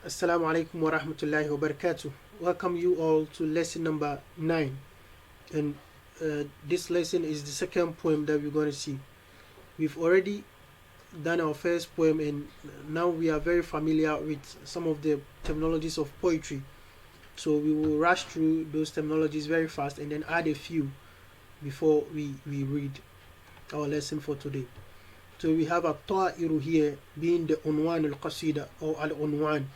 Assalamu alaikum wa rahmatullahi wa barakatuh. Welcome you all to lesson number 9. And this lesson is the second poem that we're going to see. We've already done our first poem, and now we are very familiar with some of the terminologies of poetry. So we will rush through those terminologies very fast and then add a few before we read our lesson for today. So we have AL-QIRA here being the unwan al-qasida or al-unwan.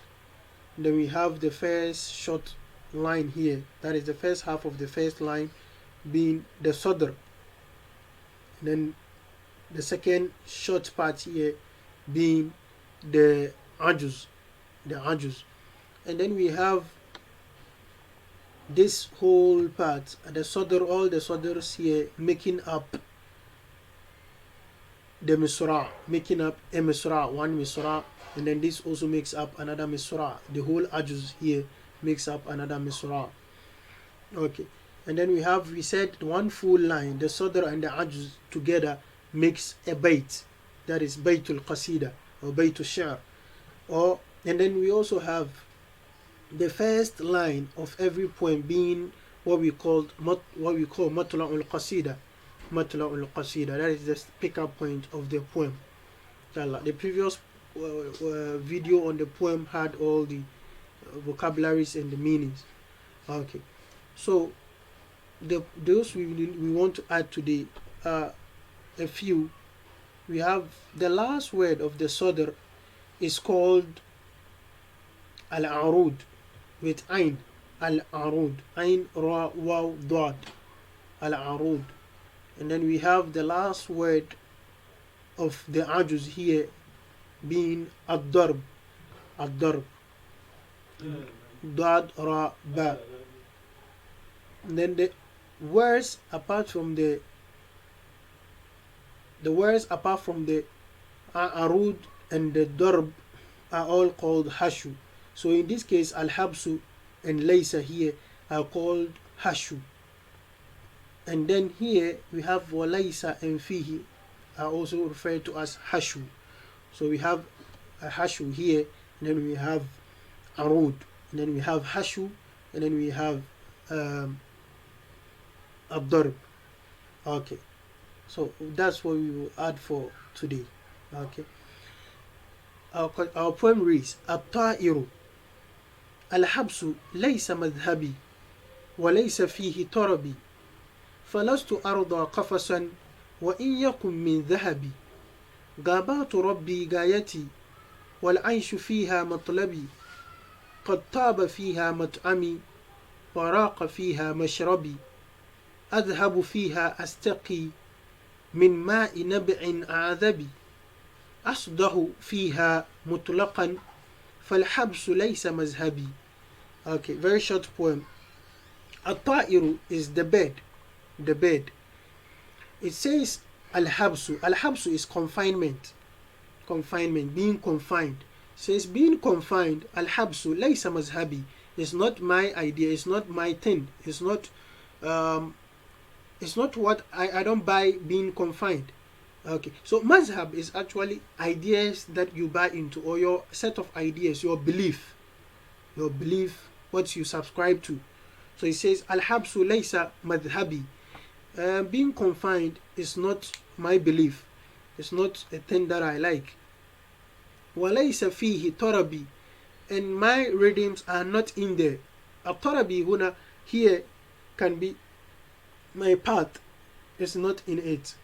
Then we have the first short line here, that is the first half of the first line being the sadr. Then the second short part here being the ajuz, and then we have this whole part, the sadr, all the sadrs here making up the misra, making up a misra, one misra, and then this also makes up another misra. The whole ajuz here makes up another misra. Okay, and then we said one full line, the sadr and the ajuz together makes a bait, that is baytul qasida or baytul shi'r. And then we also have the first line of every poem being what we call matla'ul qasida. Matla'ul qasida, that is the pick-up point of the poem. The previous video on the poem had all the vocabularies and the meanings. Okay, so those we want to add today are a few. We have the last word of the sadr is called al-arud with ain, al-arud, ain ra waw dad, al-arud. And then we have the last word of the ajuz here being ad-darb, dad ra ba. And then the words apart from the arud and the darb are all called hashu. So in this case, al-habsu and laysa here are called hashu. And then here we have walaysa and fihi are also referred to as hashu. So we have a hashu here, and then we have arud, and then we have hashu, and then we have ad-darb. Okay, so that's what we will add for today. Okay, our poem reads: الطائر الحبس ليس مذهبي وليس فيه طربي فلست أرضى قفصا وإن يكن من ذهبي غابات ربي غايتي والعيش فيها مطلبي قد طاب فيها مطعمي وراق فيها مشربي أذهب فيها أستقي من ماء نبع أعذبي أصده فيها مطلقا فالحبس ليس مذهبي. Okay, very short poem. الطائر is the bird. It says al-habsu. Al-habsu is confinement, being confined. It says being confined, al-habsu laysa mazhabi, is not my idea, it's not my thing, it's not what I don't buy being confined. Okay, so mazhab is actually ideas that you buy into, or your set of ideas, your belief, what you subscribe to. So it says al-habsu laysa madhhabi. Being confined is not my belief, it's not a thing that I like. walaysa fihi tarabi, and my rhythms are not in there. Tarabi huna here can be my path is not in it.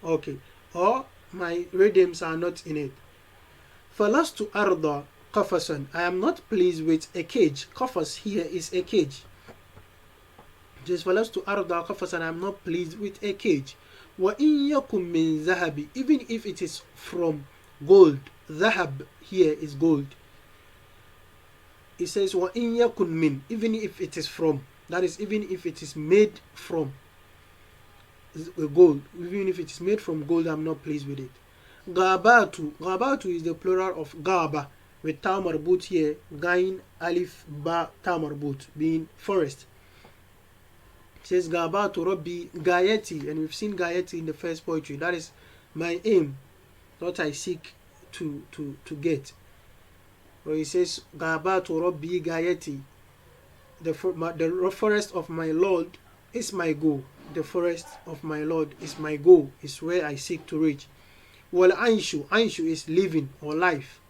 Okay, or my rhythms are not in it. Falastu arda qafasan, I am not pleased with a cage. Qafas here is a cage. Just falastu arda qafasan, I am not pleased with a cage. Wa in yakum min zahabi, even if it is from gold. Zahab here is gold. It says wa in yakun min, even if it is from, that is even if it is made from gold, even if it is made from gold, I'm not pleased with it. Ghabatu is the plural of gaba with ta marbut here, gain alif ba ta marbut, being forest. It says Ghabatu Rabbi Gayati, and we've seen Gayati in the first poetry. That is my aim, what I seek to get. Or he says, Ghabatu Rabbi Gayati. The forest of my Lord is my goal. The forest of my Lord is my goal, is where I seek to reach. Wal Aishu, Aishu is living or life.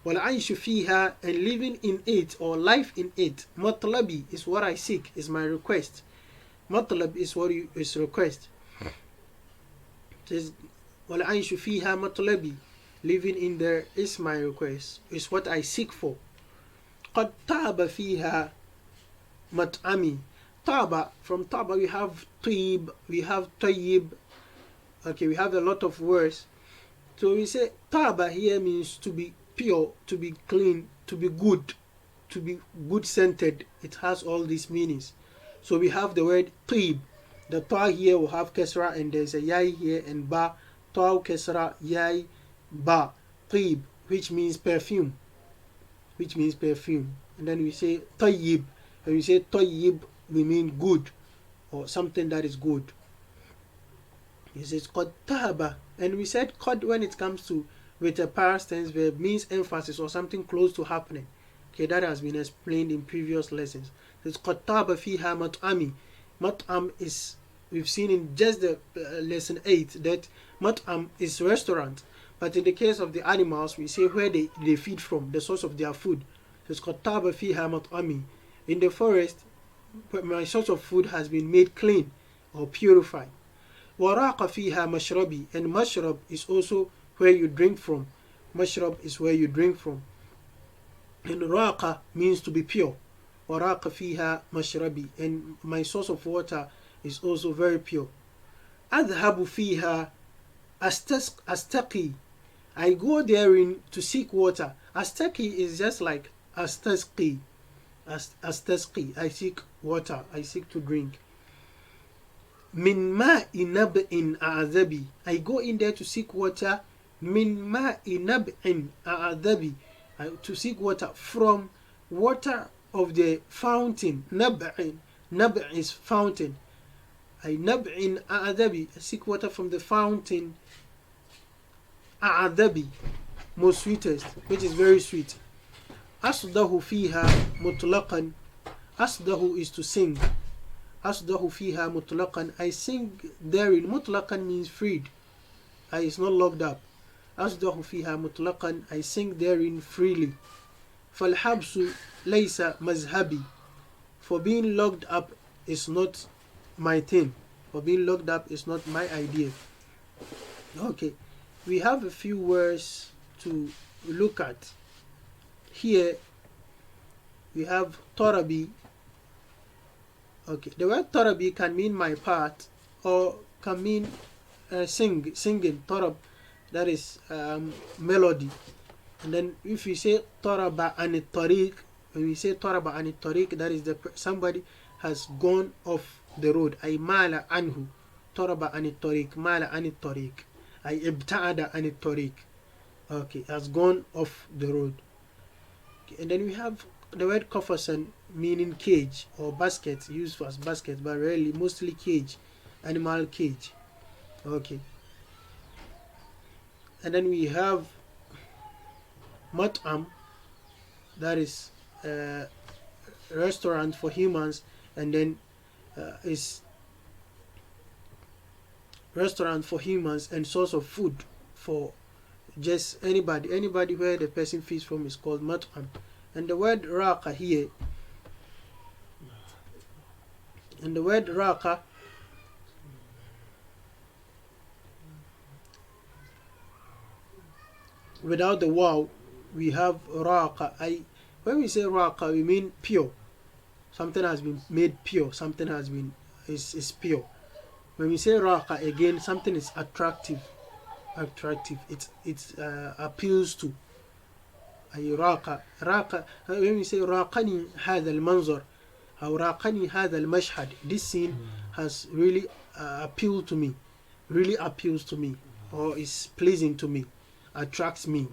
Wal Aishu fiha, and living in it or life in it. Matlabi is what I seek, is my request. Matlab is what is request. It says, Wal Aishu fiha matlabi, living in there is my request, is what I seek for. Qad taba fiha mat'ami. Taba, from taba we have tib, we have tayyib. Okay, we have a lot of words. So we say taba here means to be pure, to be clean, to be good scented. It has all these meanings. So we have the word tib. The ta here will have kesra, and there's a yai here, and ba, ta kesra, yai, ba, tib, which means perfume. And then we say tayyib. When we say tayyib, we mean good, or something that is good. He says qad tahaba, and we said qad when it comes to with a past tense verb means emphasis or something close to happening. Okay, that has been explained in previous lessons. It's qad taba fiha mat'ami. Mat'am is, we've seen in just the lesson 8 that mat'am is restaurant, but in the case of the animals we say where they feed from, the source of their food. So it's qad taba fiha mat'ami. In the forest, my source of food has been made clean or purified. وَرَاقَ فِيهَا مَشْرَبِي, and mashrab is also where you drink from. Mashrab is where you drink from. And raqa means to be pure. وَرَاقَ فِيهَا مَشْرَبِي, and my source of water is also very pure. أَذْهَبُ فِيهَا أَسْتَقِي, I go therein to seek water. Astaqi is just like astasqi. Astasqi, I seek water, I seek to drink. Min ma'i nab'in a'adhabi, I go in there to seek water. Min ma'i nab'in a'adhabi, to seek water from water of the fountain. Nab'in, nab' is fountain. I nab'in a'adhabi, I seek water from the fountain. A'adhabi, most sweetest, which is very sweet. Asdahu fiha mutlaqan, asdahu is to sing. Asdahu fiha mutlaqan, I sing therein. Mutlaqan means freed, I is not locked up. Asdahu fiha mutlaqan, I sing therein freely. Falhabsu laysa mazhabi, for being locked up is not my thing. For being locked up is not my idea. Okay, we have a few words to look at. Here we have Torabi. Okay, the word Torabi can mean my part or can mean singing. Torab, that is melody. And then if you say Toraba anit tariq, when we say Toraba anit tariq, that is somebody has gone off the road. Ay mala anhu. Toraba anit tariq, mala anit tariq. Ay ibta'ada anit tariq. Okay, has gone off the road. And then we have the word kofasan, meaning cage or basket, used as basket, but really mostly cage, animal cage. Okay. And then we have mat'am, that is restaurant for humans, and then is restaurant for humans and source of food for just anybody where the person feeds from is called mat'am. And the word raqa here, and the word raqa without the waw, we have raqa. When we say raqa, we mean pure. Something has been made pure, something has been is pure. When we say raqa, again, something is attractive. It appeals to. أي راقة when we say راقني هذا المنظر أو راقني هذا المشهد, this scene has really appealed to me, really appeals to me, or is pleasing to me, attracts me.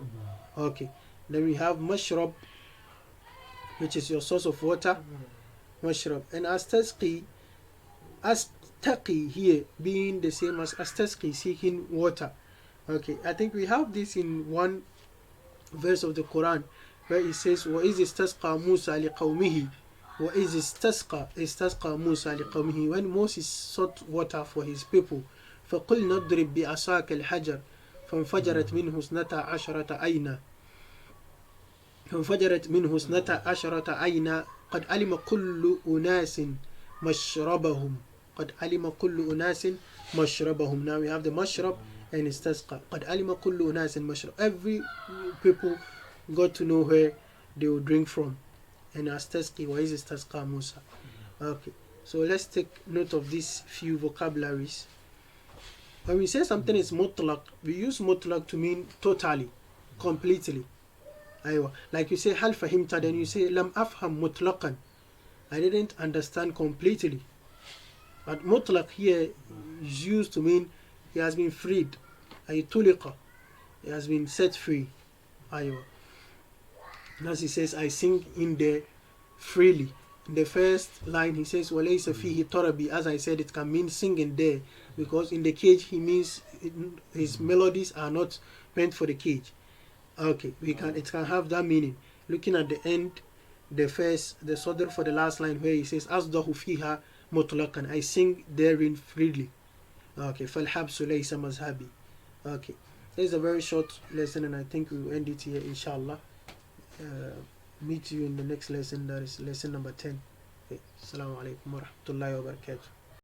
Okay, then we have mashrab, which is your source of water. Mashrab. And astaqi here being the same as astasqi, seeking water. Okay, I think we have this in one verse of the Quran. where he says وَإِذِ اسْتَسْقَى مُوسَى لِقَوْمِهِ وَإِذِ اسْتَسْقَى مُوسَى لِقَوْمِهِ, when Moses sought water for his people, فَقُلْنَا اضْرِبْ بِعَصَاكَ الْحَجَرَ فانفجرت منه اثنتا عشرة عينا قد علم كل أناس مشربهم Now we have the mashrab and istasqa. قد علم كل أناس مشرب. Every people got to know where they will drink from. And astasqi, wa is istasqa Musa. Okay, so let's take note of these few vocabularies. When we say something is mutlaq, we use mutlaq to mean totally, completely. Like you say hal fahimta, then you say lam afham mutlaqan, I didn't understand completely. But mutlaq here is used to mean he has been freed. Ay tuliqa, he has been set free. As he says, I sing in there freely. In the first line he says walaysa fihi tarabi. As I said, it can mean singing there, because in the cage he means his melodies are not meant for the cage. Okay, it can have that meaning. Looking at the end, the sadr for the last line where he says asdahu fiha mutlaqan, I sing therein freely. Okay, falhabsu laysa mazhabi. Okay, this is a very short lesson, and I think we will end it here, inshallah. Meet you in the next lesson, that is lesson number 10. Okay. Assalamu alaikum wa rahmatullahi wa barakatuh.